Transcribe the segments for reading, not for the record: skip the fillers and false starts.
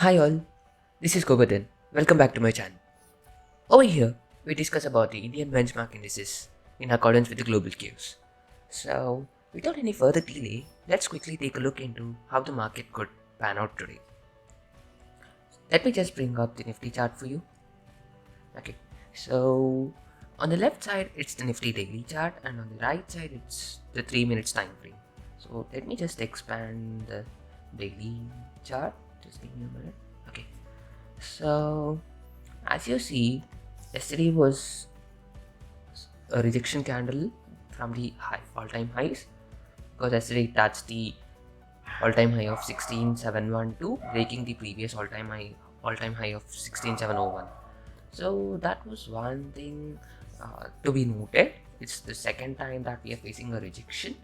Hi all, this is Gobardan. Welcome back to my channel. Over here, we discuss about the Indian benchmark indices in accordance with the global cues. So, without any further delay, let's quickly take a look into how the market could pan out today. Let me just bring up the Nifty chart for you. Okay, so on the left side, it's the Nifty daily chart, and on the right side, it's the 3 minutes time frame. So, let me just expand the daily chart. Just give me a minute. Okay, so as you see, yesterday was a rejection candle from the all-time highs, because yesterday it touched the all-time high of 16712, breaking the previous all-time high of 16701. So that was one thing to be noted. It's the second time that we are facing a rejection,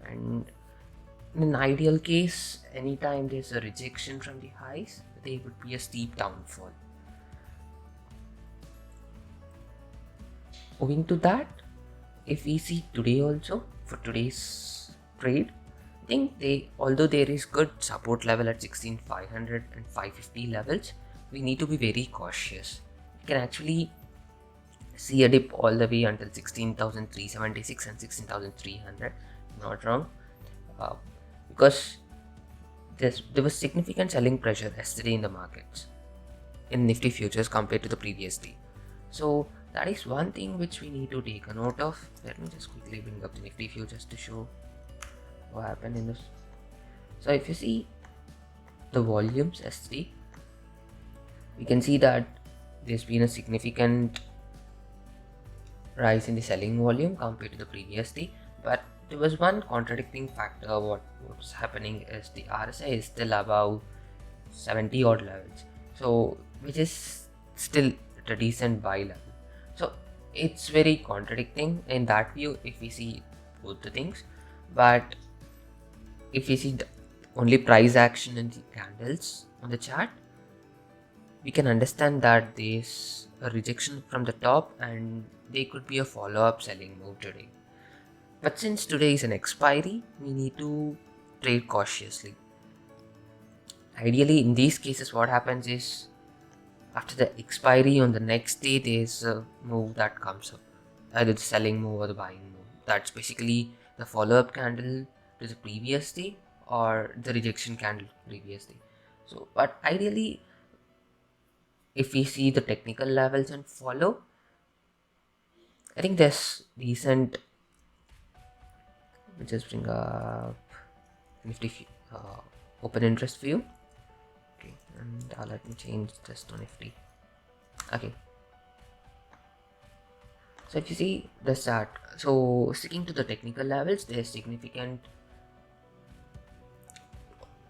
and in an ideal case, anytime there's a rejection from the highs, there would be a steep downfall. Owing to that, if we see today also, for today's trade, I think although there is good support level at 16,500 and 550 levels, we need to be very cautious. You can actually see a dip all the way until 16,376 and 16,300, not wrong, because there was significant selling pressure yesterday in the markets, in Nifty futures compared to the previous day. So that is one thing which we need to take a note of. Let me just quickly bring up the Nifty futures to show what happened in this. So if you see the volumes yesterday, we can see that there's been a significant rise in the selling volume compared to the previous day, but there was one contradicting factor. What's happening is the RSI is still above 70 odd levels, so which is still at a decent buy level. So it's very contradicting in that view if we see both the things. But if we see the only price action in the candles on the chart, we can understand that there's a rejection from the top and there could be a follow-up selling move today. But since today is an expiry, we need to trade cautiously. Ideally, in these cases, what happens is after the expiry on the next day, there's a move that comes up, either the selling move or the buying move. That's basically the follow-up candle to the previous day or the rejection candle previous day. So, but ideally, if we see the technical levels and follow, I think there's decent. Let me just bring up Nifty open interest for you. Okay, and let me change this to Nifty. Okay, so if you see the chart, so sticking to the technical levels, there's significant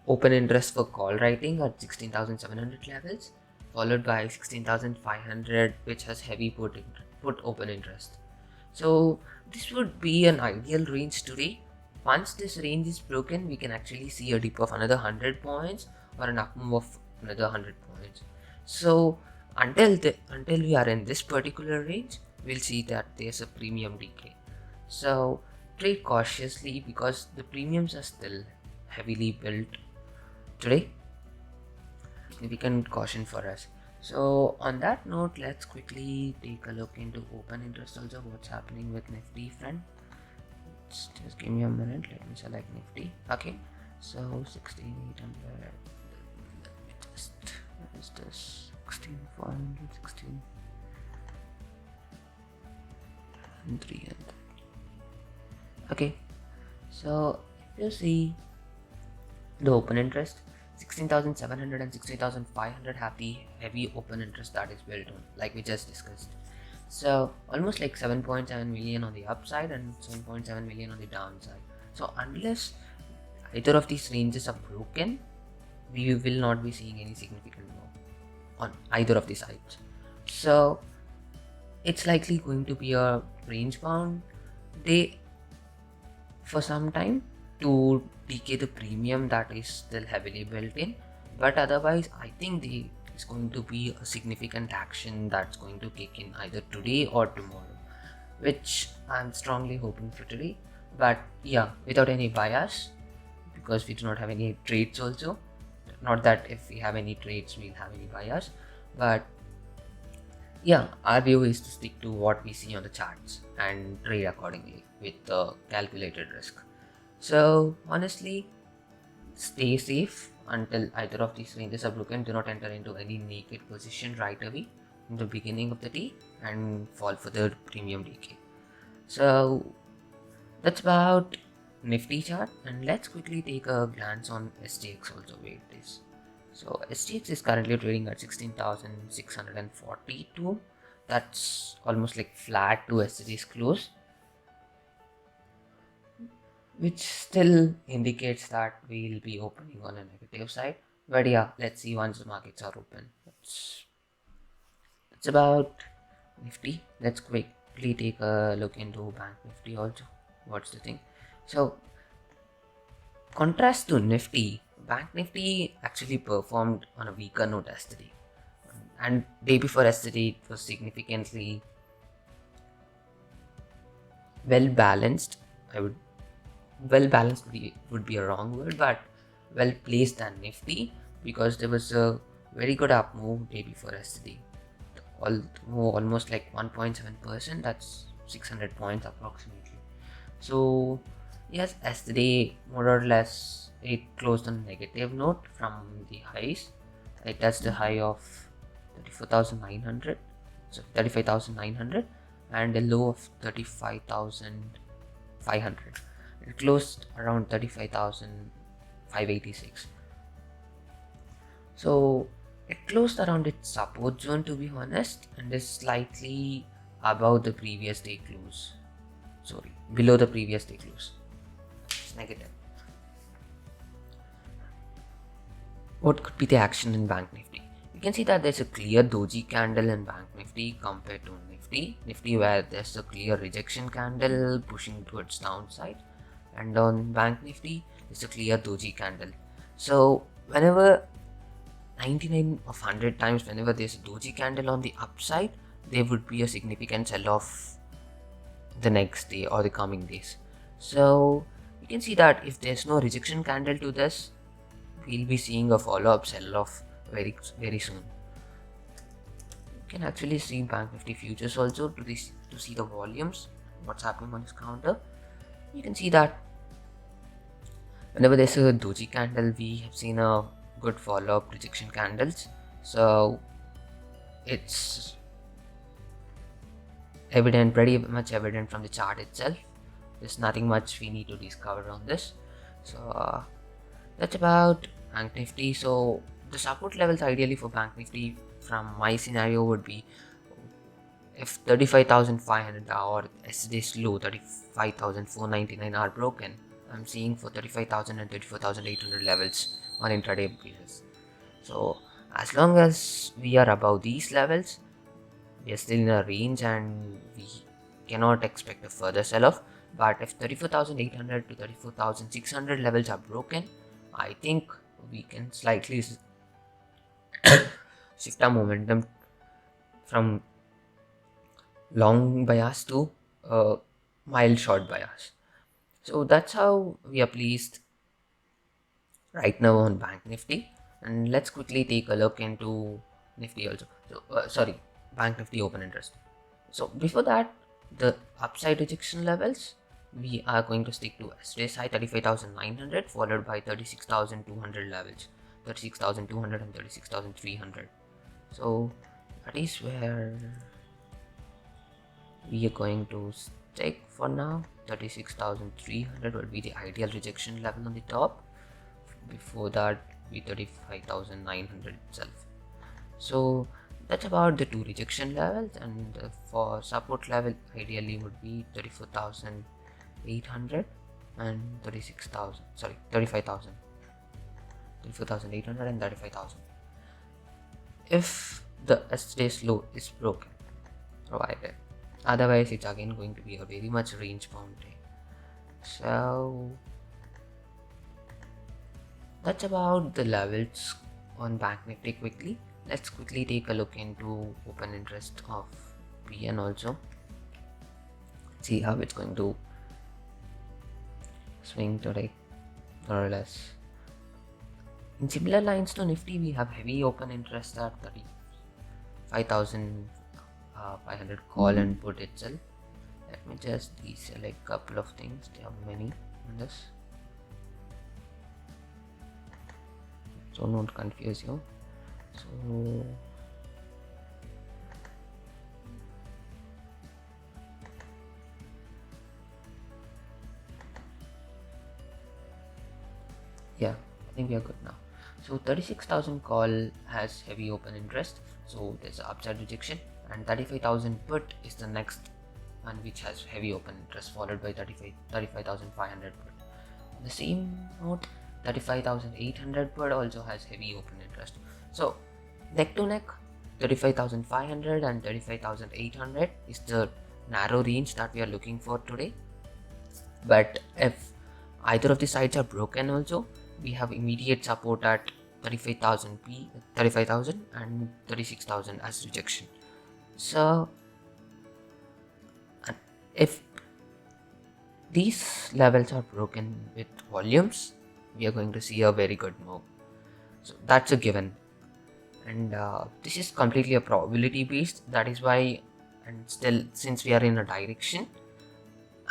open interest for call writing at 16,700 levels, followed by 16,500, which has heavy put open interest. So this would be an ideal range today. Once this range is broken, we can actually see a dip of another 100 points or an up move of another 100 points. So until we are in this particular range, we'll see that there's a premium decay. So trade cautiously because the premiums are still heavily built today. Significant caution for us. So on that note, let's quickly take a look into open interest also, what's happening with Nifty front. Just give me a minute, let me select Nifty. Okay, so 16,800, let me just, what is this, 16,400, 16,300. Okay, so if you see the open interest, 16,700 and 16,500 have the heavy open interest that is built on, like we just discussed. So almost like 7.7 million on the upside and 7.7 million on the downside. So unless either of these ranges are broken, we will not be seeing any significant move on either of the sides. So it's likely going to be a range bound day for some time to decay the premium that is still heavily built in, but otherwise I think there is going to be a significant action that's going to kick in either today or tomorrow, which I'm strongly hoping for today. But yeah, without any bias, because we do not have any trades also. Let not that if we have any trades we'll have any bias, but yeah, our view is to stick to what we see on the charts and trade accordingly with the calculated risk. So honestly, stay safe until either of these ranges are broken. Do not enter into any naked position right away in the beginning of the day and fall for the premium decay. So that's about Nifty chart, and let's quickly take a glance on STX also where it is. So STX is currently trading at 16,642. That's almost like flat to yesterday's close, which still indicates that we'll be opening on a negative side. But yeah, let's see once the markets are open. It's about Nifty. Let's quickly take a look into Bank Nifty also. What's the thing? So contrast to Nifty, Bank Nifty actually performed on a weaker note yesterday. And day before yesterday, it was significantly well balanced. Well balanced would be a wrong word, but well placed than Nifty, because there was a very good up move day before yesterday. Almost like 1.7%. That's 600 points approximately. So yes, yesterday more or less it closed on a negative note from the highs. It touched the high of 34,900, so 35,900, and a low of 35,500. It closed around 35,586. So it closed around its support zone, to be honest, and is slightly above the previous day close. Sorry, below the previous day close. It's negative. What could be the action in Bank Nifty? You can see that there's a clear doji candle in Bank Nifty compared to Nifty. Nifty where there's a clear rejection candle pushing towards downside, and on Bank Nifty there's a clear doji candle. So whenever 99 of 100 times whenever there's a doji candle on the upside, there would be a significant sell-off the next day or the coming days. So you can see that if there's no rejection candle to this, we'll be seeing a follow-up sell-off very soon. You can actually see Bank Nifty futures also to see the volumes, what's happening on this counter. You can see that whenever there's a doji candle, we have seen a good follow-up rejection candles. So it's evident, pretty much evident from the chart itself. There's nothing much we need to discover on this. So that's about Bank Nifty. So the support levels ideally for Bank Nifty from my scenario would be if 35,500 or yesterday's low 35,499 are broken. I'm seeing for 35,000 and 34,800 levels on intraday basis. So as long as we are above these levels, we are still in a range and we cannot expect a further sell-off. But if 34,800 to 34,600 levels are broken, I think we can slightly shift our momentum from long bias to mild short bias. So that's how we are placed right now on Bank Nifty. And let's quickly take a look into Nifty also. So Bank Nifty open interest. So before that, the upside rejection levels, we are going to stick to yesterday's high 35,900 followed by 36,200 levels, 36,200 and 36,300. So that is where we are going to stick for now. 36,300 would be the ideal rejection level on the top. Before that, be 35,900 itself. So that's about the two rejection levels, and for support level ideally would be 34,800 and 35,000. 34,800 and 35,000. If the yesterday's low is broken, provided. Otherwise, it's again going to be a very much range bound day. So that's about the levels on Bank Nifty quickly. Let's quickly take a look into open interest of PN also. See how it's going to swing today, more or less. In similar lines to Nifty, we have heavy open interest at 35,500 call and put itself. Let me just deselect a couple of things. There are many in this, so don't confuse you. So yeah, I think we are good now. So 36,000 call has heavy open interest, so there's an upside rejection, and 35,000 put is the next one which has heavy open interest, followed by 35,500 put. On the same note, 35,800 put also has heavy open interest. So neck to neck, 35,500 and 35,800 is the narrow range that we are looking for today. But if either of the sides are broken also, we have immediate support at 35,000 and 36,000 as rejection. So if these levels are broken with volumes, we are going to see a very good move. So that's a given, and this is completely a probability based. That is why, and still, since we are in a direction,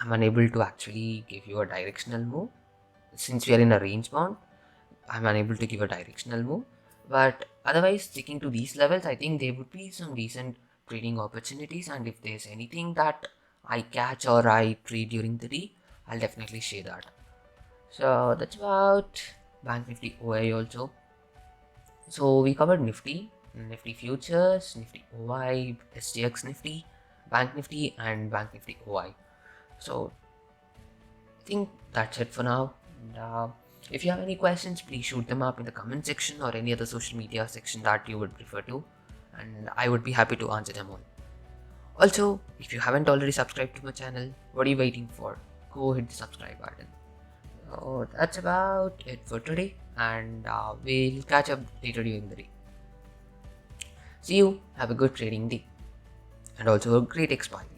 I'm unable to actually give you a directional move. Since we are in a range bound, I'm unable to give a directional move. But otherwise, sticking to these levels, I think there would be some decent trading opportunities, and if there's anything that I catch or I trade during the day, I'll definitely share that. So that's about Bank Nifty OI also. So we covered Nifty, Nifty Futures, Nifty OI, SGX Nifty, Bank Nifty, and Bank Nifty OI. So I think that's it for now. And if you have any questions, please shoot them up in the comment section or any other social media section that you would prefer to, and I would be happy to answer them all. Also, if you haven't already subscribed to my channel, what are you waiting for? Go hit the subscribe button. So that's about it for today, and we'll catch up later during the day. See you, have a good trading day, and also a great expiry.